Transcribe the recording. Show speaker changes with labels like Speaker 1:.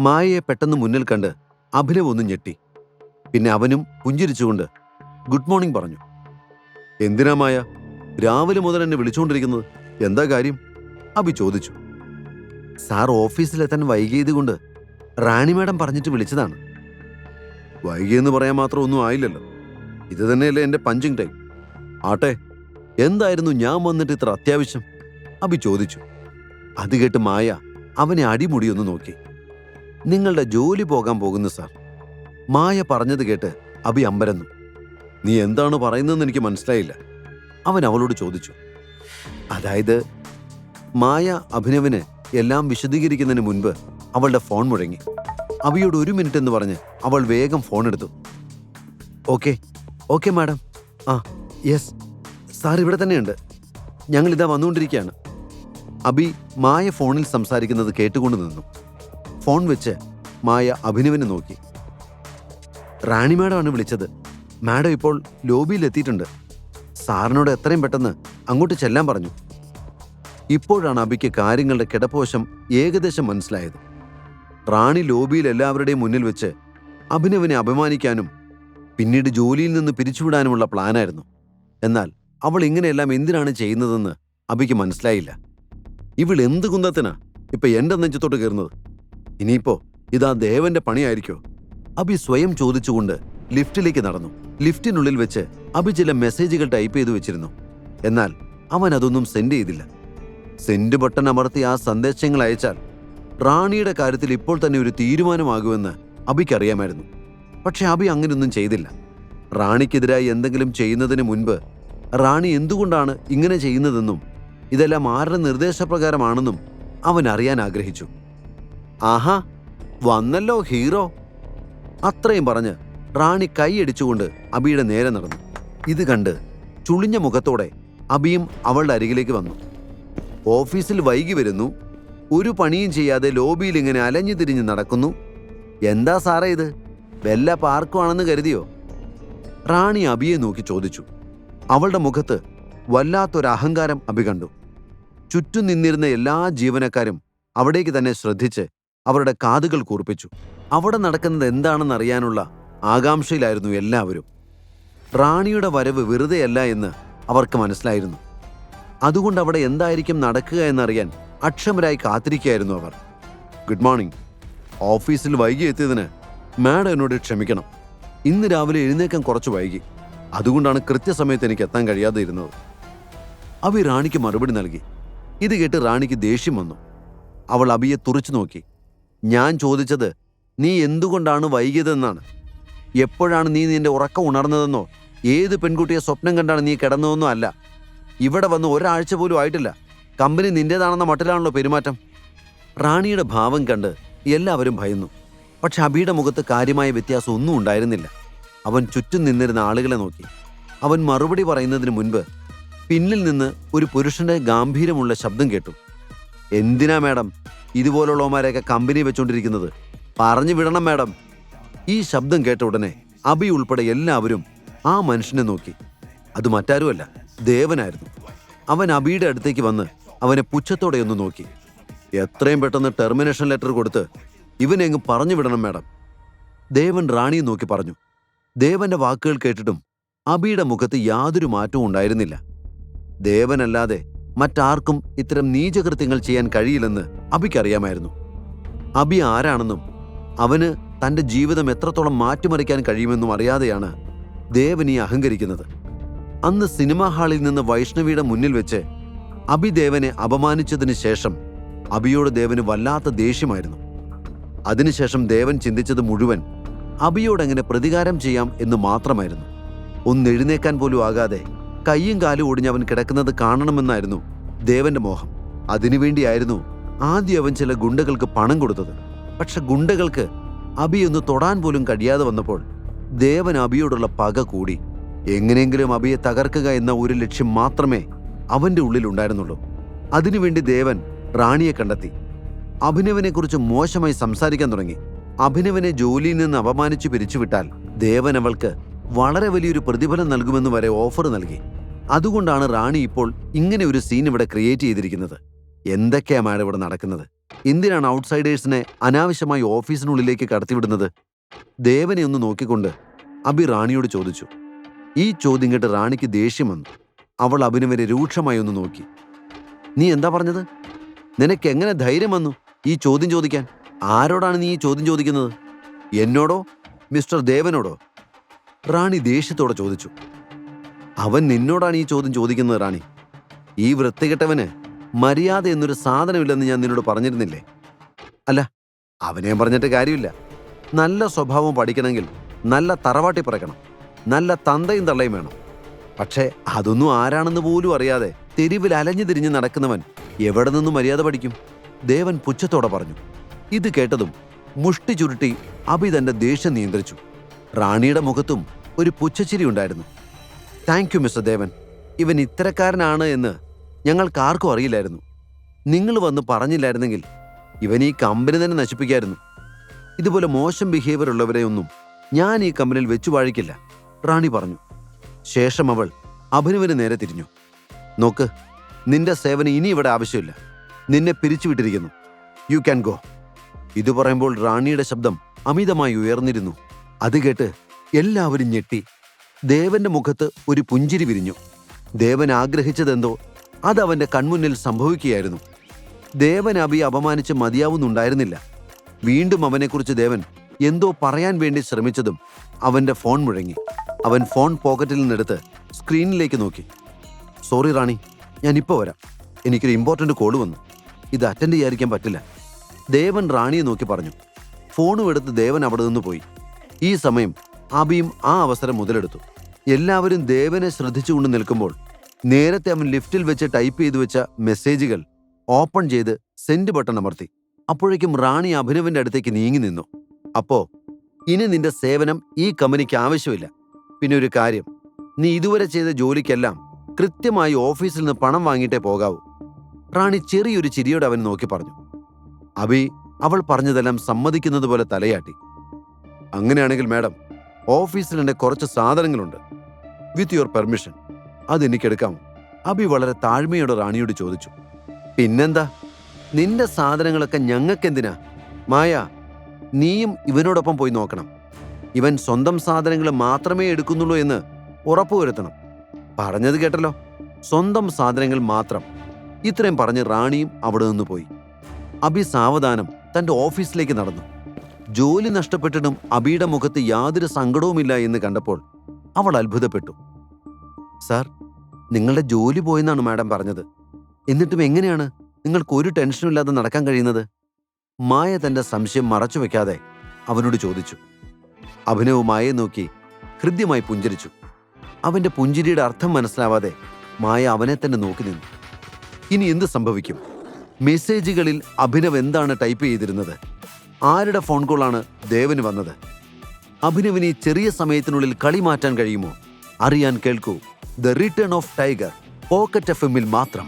Speaker 1: മായയെ പെട്ടെന്ന് മുന്നിൽ കണ്ട് അഭിനവ് ഒന്ന് ഞെട്ടി. പിന്നെ അവനും പുഞ്ചിരിച്ചുകൊണ്ട് ഗുഡ് മോർണിംഗ് പറഞ്ഞു. എന്തിനാ മായ രാവിലെ മുതൽ എന്നെ വിളിച്ചുകൊണ്ടിരിക്കുന്നത്? എന്താ കാര്യം? അഭി ചോദിച്ചു. സാർ ഓഫീസിലെത്താൻ വൈകിയത് കൊണ്ട് റാണി മാഡം പറഞ്ഞിട്ട് വിളിച്ചതാണ്. വൈകിയെന്ന് പറയാൻ മാത്രം ഒന്നും ആയില്ലല്ലോ. ഇത് തന്നെയല്ലേ എൻ്റെ പഞ്ചിങ് ടൈം. ആട്ടെ, എന്തായിരുന്നു ഞാൻ വന്നിട്ട് ഇത്ര അത്യാവശ്യം? അഭി ചോദിച്ചു. അത് കേട്ട് മായ അവനെ അടിമുടിയൊന്ന് നോക്കി. നിങ്ങളുടെ ജോലി പോകാൻ പോകുന്നു സാർ. മായ പറഞ്ഞത് കേട്ട് അഭി അമ്പരന്നു. നീ എന്താണ് പറയുന്നതെന്ന് എനിക്ക് മനസ്സിലായില്ല. അവൻ അവളോട് ചോദിച്ചു. അതായത് മായ അഭിനവിന് എല്ലാം വിശദീകരിക്കുന്നതിന് മുൻപ് അവളുടെ ഫോൺ മുഴങ്ങി. അഭിയോട് 1 മിനിറ്റ് എന്ന് പറഞ്ഞ് അവൾ വേഗം ഫോൺ എടുത്തു. Okay madam. യെസ് സാർ ഇവിടെ തന്നെയുണ്ട്. ഞങ്ങളിതാ വന്നുകൊണ്ടിരിക്കുകയാണ്. അഭി മായ ഫോണിൽ സംസാരിക്കുന്നത് കേട്ടുകൊണ്ട് നിന്നു. ഫോൺ വെച്ച് മായ അഭിനവിനെ നോക്കി. റാണി മാഡമാണ് വിളിച്ചത്. മാഡം ഇപ്പോൾ ലോബിയിലെത്തിയിട്ടുണ്ട്. സാറിനോട് എത്രയും പെട്ടെന്ന് അങ്ങോട്ട് ചെല്ലാൻ പറഞ്ഞു. ഇപ്പോഴാണ് അഭിക്ക് കാര്യങ്ങളുടെ കിടപ്പോശം ഏകദേശം മനസ്സിലായത്. റാണി ലോബിയിൽ എല്ലാവരുടെയും മുന്നിൽ വെച്ച് അഭിനവിനെ അപമാനിക്കാനും പിന്നീട് ജോലിയിൽ നിന്ന് പിരിച്ചുവിടാനുമുള്ള പ്ലാനായിരുന്നു. എന്നാൽ അവൾ ഇങ്ങനെയെല്ലാം എന്തിനാണ് ചെയ്യുന്നതെന്ന് അഭിക്ക് മനസ്സിലായില്ല. ഇവൾ എന്ത് കുന്തത്തിനാ ഇപ്പൊ എന്റെ നെഞ്ചത്തോട്ട് കയറുന്നത്? ഇനിയിപ്പോ ഇതാ ദേവന്റെ പണിയായിരിക്കോ? അഭി സ്വയം ചോദിച്ചുകൊണ്ട് ലിഫ്റ്റിലേക്ക് നടന്നു. ലിഫ്റ്റിനുള്ളിൽ വെച്ച് അഭി ചില മെസ്സേജുകൾ ടൈപ്പ് ചെയ്തു വെച്ചിരുന്നു. എന്നാൽ അവൻ അതൊന്നും സെൻഡ് ചെയ്തില്ല. സെൻഡ് ബട്ടൺ അമർത്തി ആ സന്ദേശങ്ങൾ അയച്ചാൽ റാണിയുടെ കാര്യത്തിൽ ഇപ്പോൾ തന്നെ ഒരു തീരുമാനമാകുമെന്ന് അഭിക്കറിയാമായിരുന്നു. പക്ഷെ അഭി അങ്ങനെയൊന്നും ചെയ്തില്ല. റാണിക്കെതിരായി എന്തെങ്കിലും ചെയ്യുന്നതിന് മുൻപ് റാണി എന്തുകൊണ്ടാണ് ഇങ്ങനെ ചെയ്യുന്നതെന്നും ഇതെല്ലാം ആരുടെ നിർദ്ദേശപ്രകാരമാണെന്നും അവൻ അറിയാൻ ആഗ്രഹിച്ചു. ആഹാ, വന്നല്ലോ ഹീറോ. അത്രയും പറഞ്ഞ് റാണി കൈയടിച്ചുകൊണ്ട് അഭിയുടെ നേരെ നടന്നു. ഇത് കണ്ട് ചുളിഞ്ഞ മുഖത്തോടെ അഭിയും അവളുടെ അരികിലേക്ക് വന്നു. ഓഫീസിൽ വൈകി വരുന്നു, ഒരു പണിയും ചെയ്യാതെ ലോബിയിൽ ഇങ്ങനെ അലഞ്ഞു തിരിഞ്ഞ് നടക്കുന്നു. എന്താ സാറേ ഇത്? വല്ല പാർക്കുവാണെന്ന് കരുതിയോ? റാണി അഭിയെ നോക്കി ചോദിച്ചു. അവളുടെ മുഖത്ത് വല്ലാത്തൊരഹങ്കാരം അഭി കണ്ടു. ചുറ്റും നിന്നിരുന്ന എല്ലാ ജീവനക്കാരും അവിടേക്ക് തന്നെ ശ്രദ്ധിച്ച് അവരുടെ കാതുകൾ കൂർപ്പിച്ചു. അവിടെ നടക്കുന്നത് എന്താണെന്നറിയാനുള്ള ആകാംക്ഷയിലായിരുന്നു എല്ലാവരും. റാണിയുടെ വരവ് വെറുതെയല്ല എന്ന് അവർക്ക് മനസ്സിലായിരുന്നു. അതുകൊണ്ട് അവിടെ എന്തായിരിക്കും നടക്കുക എന്നറിയാൻ അക്ഷമരായി കാത്തിരിക്കുകയായിരുന്നു അവർ. Good morning. ഓഫീസിൽ വൈകി എത്തിയതിന് മാഡം എന്നോട് ക്ഷമിക്കണം. ഇന്ന് രാവിലെ എഴുന്നേക്കാൻ കുറച്ച് വൈകി. അതുകൊണ്ടാണ് കൃത്യസമയത്ത് എനിക്ക് എത്താൻ കഴിയാതെ ഇരുന്നത്. അഭി റാണിക്ക് മറുപടി നൽകി. ഇത് കേട്ട് റാണിക്ക് ദേഷ്യം വന്നു. അവൾ അഭിയെ തുറച്ചു നോക്കി. ഞാൻ ചോദിച്ചത് നീ എന്തുകൊണ്ടാണ് വൈകിയതെന്നാണ്. എപ്പോഴാണ് നീ നിന്റെ ഉറക്കം ഉണർന്നതെന്നോ ഏത് പെൺകുട്ടിയെ സ്വപ്നം കണ്ടാണ് നീ കിടന്നതെന്നോ അല്ല. ഇവിടെ വന്ന് ഒരാഴ്ച പോലും ആയിട്ടില്ല. കമ്പനി നിന്റേതാണെന്ന മട്ടിലാണല്ലോ പെരുമാറ്റം. റാണിയുടെ ഭാവം കണ്ട് എല്ലാവരും ഭയന്നു. പക്ഷെ അഭിയുടെ മുഖത്ത് കാര്യമായ വ്യത്യാസം ഒന്നും ഉണ്ടായിരുന്നില്ല. അവൻ ചുറ്റും നിന്നിരുന്ന ആളുകളെ നോക്കി. അവൻ മറുപടി പറയുന്നതിന് മുൻപ് പിന്നിൽ നിന്ന് ഒരു പുരുഷന്റെ ഗാംഭീര്യമുള്ള ശബ്ദം കേട്ടു. എന്തിനാ മാഡം ഇതുപോലുള്ളവന്മാരെയൊക്കെ കമ്പനി വെച്ചുകൊണ്ടിരിക്കുന്നത്? പറഞ്ഞു വിടണം മാഡം. ഈ ശബ്ദം കേട്ട ഉടനെ അഭി ഉൾപ്പെടെ എല്ലാവരും ആ മനുഷ്യനെ നോക്കി. അത് മറ്റാരുമല്ല, ദേവനായിരുന്നു. അവൻ അഭിയുടെ അടുത്തേക്ക് വന്ന് അവനെ പുച്ഛത്തോടെ ഒന്ന് നോക്കി. എത്രയും പെട്ടെന്ന് ടെർമിനേഷൻ ലെറ്റർ കൊടുത്ത് ഇവനെ അങ്ങ് പറഞ്ഞു വിടണം മാഡം. ദേവൻ റാണിയെ നോക്കി പറഞ്ഞു. ദേവന്റെ വാക്കുകൾ കേട്ടിട്ടും അഭിയുടെ മുഖത്ത് യാതൊരു മാറ്റവും ഉണ്ടായിരുന്നില്ല. ദേവനല്ലാതെ മറ്റാർക്കും ഇത്തരം നീചകൃത്യങ്ങൾ ചെയ്യാൻ കഴിയില്ലെന്ന് അഭിക്കറിയാമായിരുന്നു. അഭി ആരാണെന്നും അവന് തന്റെ ജീവിതം എത്രത്തോളം മാറ്റിമറിക്കാൻ കഴിയുമെന്നും അറിയാതെയാണ് ദേവൻ ഈ അഹങ്കരിക്കുന്നത്. അന്ന് സിനിമാ ഹാളിൽ നിന്ന് വൈഷ്ണവിയുടെ മുന്നിൽ വെച്ച് അഭി ദേവനെ അപമാനിച്ചതിന് ശേഷം അഭിയോട് ദേവന് വല്ലാത്ത ദേഷ്യമായിരുന്നു. അതിനുശേഷം ദേവൻ ചിന്തിച്ചത് മുഴുവൻ അഭിയോടെങ്ങനെ പ്രതികാരം ചെയ്യാം എന്ന് മാത്രമായിരുന്നു. ഒന്നെഴുന്നേക്കാൻ പോലും ആകാതെ കയ്യും കാലും ഒടിഞ്ഞവൻ കിടക്കുന്നത് കാണണമെന്നായിരുന്നു ദേവന്റെ മോഹം. അതിനുവേണ്ടിയായിരുന്നു ആദ്യം അവൻ ചില ഗുണ്ടകൾക്ക് പണം കൊടുത്തത്. പക്ഷെ ഗുണ്ടകൾക്ക് അഭിയൊന്ന് തൊടാൻ പോലും കഴിയാതെ വന്നപ്പോൾ ദേവൻ അഭിയോടുള്ള പക കൂടി. എങ്ങനെയെങ്കിലും അഭിയെ തകർക്കുക എന്ന ഒരു ലക്ഷ്യം മാത്രമേ അവന്റെ ഉള്ളിലുണ്ടായിരുന്നുള്ളൂ. അതിനുവേണ്ടി ദേവൻ റാണിയെ കണ്ടെത്തി. അഭിനവനെക്കുറിച്ച് മോശമായി സംസാരിക്കാൻ തുടങ്ങി. അഭിനവനെ ജോലിയിൽ നിന്ന് അപമാനിച്ചു പിരിച്ചുവിട്ടാൽ ദേവൻ അവൾക്ക് വളരെ വലിയൊരു പ്രതിഫലം നൽകുമെന്ന് വരെ ഓഫർ നൽകി. അതുകൊണ്ടാണ് റാണി ഇപ്പോൾ ഇങ്ങനെ ഒരു സീൻ ഇവിടെ ക്രിയേറ്റ് ചെയ്തിരിക്കുന്നത്. എന്തൊക്കെയാ മാഡം ഇവിടെ നടക്കുന്നത്? എന്തിനാണ് ഔട്ട്സൈഡേഴ്സിനെ അനാവശ്യമായി ഓഫീസിനുള്ളിലേക്ക് കടത്തിവിടുന്നത്? ദേവനെ ഒന്ന് നോക്കിക്കൊണ്ട് അബി റാണിയോട് ചോദിച്ചു. ഈ ചോദ്യം കേട്ട് റാണിക്ക് ദേഷ്യം വന്നു. അവൾ അഭിനവരെ രൂക്ഷമായി ഒന്ന് നോക്കി. നീ എന്താ പറഞ്ഞത്? നിനക്ക് എങ്ങനെ ധൈര്യം വന്നു ഈ ചോദ്യം ചോദിക്കാൻ? ആരോടാണ് നീ ഈ ചോദ്യം ചോദിക്കുന്നത്? എന്നോടോ മിസ്റ്റർ ദേവനോടോ? റാണി ദേഷ്യത്തോടെ ചോദിച്ചു. അവൻ നിന്നോടാണ് ഈ ചോദ്യം ചോദിക്കുന്നത് റാണി. ഈ വൃത്തികെട്ടവന് മര്യാദ എന്നൊരു സാധനമില്ലെന്ന് ഞാൻ നിന്നോട് പറഞ്ഞിരുന്നില്ലേ? അല്ല, അവനെ പറഞ്ഞിട്ട് കാര്യമില്ല. നല്ല സ്വഭാവം പഠിക്കണമെങ്കിൽ നല്ല തറവാട്ടി പറക്കണം, നല്ല തന്തയും തള്ളയും വേണം. പക്ഷേ അതൊന്നും ആരാണെന്ന് പോലും അറിയാതെ തെരുവിൽ അലഞ്ഞു തിരിഞ്ഞ് നടക്കുന്നവൻ എവിടെ നിന്നും മര്യാദ പഠിക്കും? ദേവൻ പുച്ഛത്തോടെ പറഞ്ഞു. ഇത് കേട്ടതും മുഷ്ടി ചുരുട്ടി അഭി തന്റെ ദേഷ്യം നിയന്ത്രിച്ചു. റാണിയുടെ മുഖത്തും ഒരു പുച്ഛച്ചിരി ഉണ്ടായിരുന്നു. താങ്ക് യു മിസ്റ്റർ ദേവൻ. ഇവൻ ഇത്തരക്കാരനാണ് എന്ന് ഞങ്ങൾക്കാർക്കും അറിയില്ലായിരുന്നു. നിങ്ങൾ വന്ന് പറഞ്ഞില്ലായിരുന്നെങ്കിൽ ഇവൻ ഈ കമ്പനി തന്നെ നശിപ്പിക്കായിരുന്നു. ഇതുപോലെ മോശം ബിഹേവിയർ ഉള്ളവരെയൊന്നും ഞാൻ ഈ കമ്പനിയിൽ വെച്ചു വാഴിക്കില്ല, റാണി പറഞ്ഞു. ശേഷം അവൾ അഭിനവന് നേരെ തിരിഞ്ഞു. നോക്ക്, നിന്റെ സേവനം ഇനി ഇവിടെ ആവശ്യമില്ല. നിന്നെ പിരിച്ചുവിട്ടിരിക്കുന്നു. You can go. ഇത് പറയുമ്പോൾ റാണിയുടെ ശബ്ദം അമിതമായി ഉയർന്നിരുന്നു. അത് കേട്ട് എല്ലാവരും ഞെട്ടി. ദേവന്റെ മുഖത്ത് ഒരു പുഞ്ചിരി വിരിഞ്ഞു. ദേവൻ ആഗ്രഹിച്ചതെന്തോ അത് അവന്റെ കൺമുന്നിൽ സംഭവിക്കുകയായിരുന്നു. ദേവൻ അബിയെ അപമാനിച്ച് മതിയാവുന്നുണ്ടായിരുന്നില്ല. വീണ്ടും അവനെക്കുറിച്ച് ദേവൻ എന്തോ പറയാൻ വേണ്ടി ശ്രമിച്ചതും അവന്റെ ഫോൺ മുഴങ്ങി. അവൻ ഫോൺ പോക്കറ്റിൽ നിന്നെടുത്ത് സ്ക്രീനിലേക്ക് നോക്കി. സോറി റാണി, ഞാനിപ്പോൾ വരാം. എനിക്കൊരു ഇമ്പോർട്ടൻ്റ് കോൾ വന്നു. ഇത് അറ്റൻഡ് ചെയ്യാതിരിക്കാൻ പറ്റില്ല, ദേവൻ റാണിയെ നോക്കി പറഞ്ഞു. ഫോണും എടുത്ത് ദേവൻ അവിടെ നിന്ന് പോയി. ഈ സമയം അബിയും ആ അവസരം മുതലെടുത്തു. എല്ലാവരും ദേവനെ ശ്രദ്ധിച്ചുകൊണ്ട് നിൽക്കുമ്പോൾ നേരത്തെ അവൻ ലിഫ്റ്റിൽ വെച്ച് ടൈപ്പ് ചെയ്തു വെച്ച മെസ്സേജുകൾ ഓപ്പൺ ചെയ്ത് സെൻഡ് ബട്ടൺ അമർത്തി. അപ്പോഴേക്കും റാണി അഭിനവന്റെ അടുത്തേക്ക് നീങ്ങി നിന്നു. അപ്പോ ഇനി നിന്റെ സേവനം ഈ കമ്പനിക്ക് ആവശ്യമില്ല. പിന്നെ ഒരു കാര്യം, നീ ഇതുവരെ ചെയ്ത ജോലിക്കെല്ലാം കൃത്യമായി ഓഫീസിൽ നിന്ന് പണം വാങ്ങിയിട്ടേ പോകാവൂ. റാണി ചെറിയൊരു ചിരിയോടെ അവൻ നോക്കി പറഞ്ഞു. അബി അവൾ പറഞ്ഞതെല്ലാം സമ്മതിക്കുന്നത് പോലെ തലയാട്ടി. അങ്ങനെയാണെങ്കിൽ മാഡം, ഓഫീസിൽ എൻ്റെ കുറച്ച് സാധനങ്ങളുണ്ട്. വിത്ത് യുവർ പെർമിഷൻ അതെനിക്കെടുക്കാമോ? അബി വളരെ താഴ്മയോടെ റാണിയോട് ചോദിച്ചു. പിന്നെന്താ, നിന്റെ സാധനങ്ങളൊക്കെ ഞങ്ങൾക്കെന്തിനാ? മായ, നീയും ഇവനോടൊപ്പം പോയി നോക്കണം. ഇവൻ സ്വന്തം സാധനങ്ങൾ മാത്രമേ എടുക്കുന്നുള്ളൂ എന്ന് ഉറപ്പുവരുത്തണം. പറഞ്ഞത് കേട്ടല്ലോ, സ്വന്തം സാധനങ്ങൾ മാത്രം. ഇത്രയും പറഞ്ഞ് റാണിയും അവിടെ നിന്ന് പോയി. അബി സാവധാനം തൻ്റെ ഓഫീസിലേക്ക് നടന്നു. ജോലി നഷ്ടപ്പെട്ടിട്ടും അബിയുടെ മുഖത്ത് യാതൊരു സങ്കടവുമില്ല എന്ന് കണ്ടപ്പോൾ അവൾ അത്ഭുതപ്പെട്ടു. സാർ, നിങ്ങളുടെ ജോലി പോയെന്നാണ് മാഡം പറഞ്ഞത്. എന്നിട്ടും എങ്ങനെയാണ് നിങ്ങൾക്ക് ഒരു ടെൻഷനും ഇല്ലാതെ നടക്കാൻ കഴിയുന്നത്? മായ തന്റെ സംശയം മറച്ചുവെക്കാതെ അവനോട് ചോദിച്ചു. അഭിനവ് മായയെ നോക്കി ഹൃദ്യമായി പുഞ്ചിരിച്ചു. അവന്റെ പുഞ്ചിരിയുടെ അർത്ഥം മനസ്സിലാവാതെ മായ അവനെ തന്നെ നോക്കി നിന്നു. ഇനി എന്ത് സംഭവിക്കും? മെസ്സേജുകളിൽ അഭിനവ് എന്താണ് ടൈപ്പ് ചെയ്തിരുന്നത്? ആരുടെ ഫോൺ കോളാണ് ദേവന് വന്നത്? അഭിനവിന് ഈ ചെറിയ സമയത്തിനുള്ളിൽ കളി മാറ്റാൻ കഴിയുമോ? അറിയാൻ കേൾക്കൂ the return of tiger, pocket FM-ൽ മാത്രം.